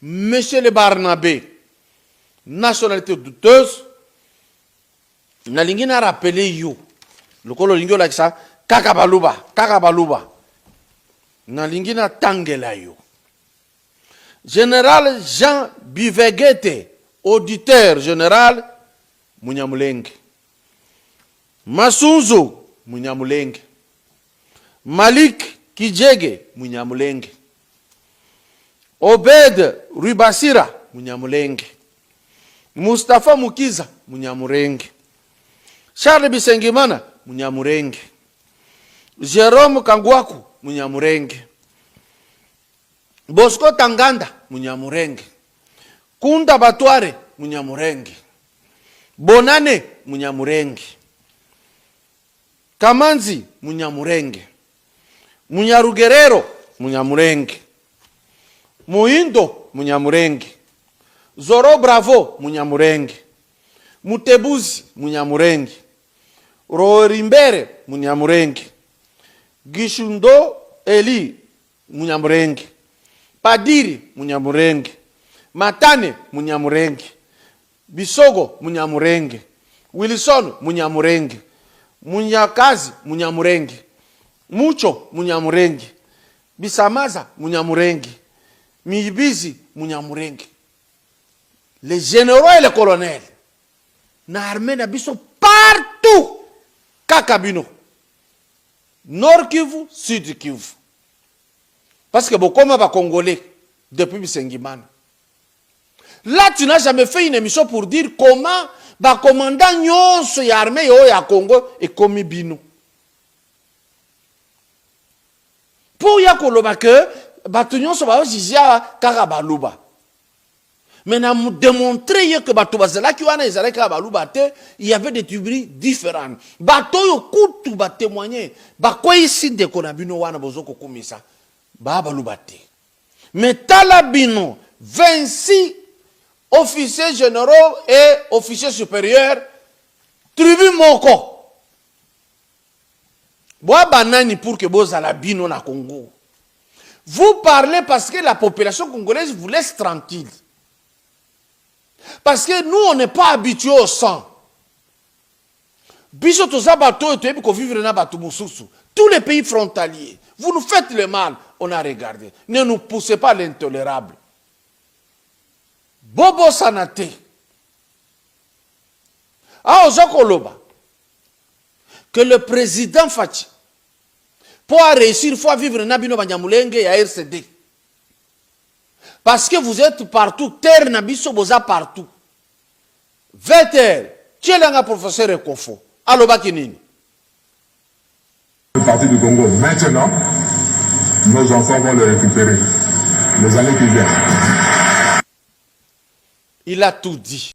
Monsieur le Barnabé, nationalité douteuse, nalingi na rappelé yo. Le kolo lingio like ça, kakabaluba. Nalingi na tangela yo. Général Jean Bivegete, auditeur général, Munyamulenge. Masunzu, Munyamulenge. Malik Kijege, Munyamulenge. Obed Ribasira, Munyamulenge. Mustafa Mukiza, Munyamulenge. Charles Bisengimana, Munyamulenge. Jerome Kangwaku, Munyamulenge. Bosco Tanganda, Munyamulenge. Kunda Batware, Munyamulenge. Bonane, Munyamulenge. Kamanzi, Munyamulenge. Munyarugerero, Munyamulenge. Muindo, Munyamulenge. Zoro Bravo, Munyamulenge. Mutebuzi, Munyamulenge. Rorimbere, Munyamulenge. Gishundo Eli, Munyamulenge. Padiri, Munyamulenge. Matane, Munyamulenge. Bisogo, Munyamulenge. Wilson, Munyamulenge. Munyakazi, Munyamulenge. Mucho, Munyamulenge. Bisamaza, Munyamulenge. Mibizi, Munyamulenge. Les généraux et les colonels. Na armée na biso partout. Kakabino. Nord Kivu, Sud Kivu. Parce que beaucoup de Congolais, depuis Bisengimana. Là, tu n'as jamais fait une émission pour dire comment le commandant Nyonso et l'armée ya Congo est commis bino. Pour yakoloba que batu Nyonso ba ozizia karabaluba. Mais nous démontrer que batu bazala ki wana ezala karabaluba te, il y avait des tueries différentes. Bato yo kutu ba témoigner, ba kwa ici de konabino wana bozoko komisa. Mais Talabino, 26 officiers généraux et officiers supérieurs, tribu moko. Boa banani pour que Bozalabino na Congo. Vous parlez parce que la population congolaise vous laisse tranquille. Parce que nous, on n'est pas habitués au sang. Biso toza bato et toyebi ko vivre na bato mususu. Tous les pays frontaliers, vous nous faites le mal. On a regardé. Ne nous poussez pas l'intolérable. Bobo Sanate. Ah, Ozokoloba. Que le président Fachi, pour réussir, il faut vivre Nabino Banyamulenge et à RCD. Parce que vous êtes partout. Terre Nabiso Boza partout. Veter. Tchelanga professeur Ekofo. Aloba Kinini. Le parti du Congo, maintenant, nos enfants vont le récupérer. Les années qui viennent. Il a tout dit.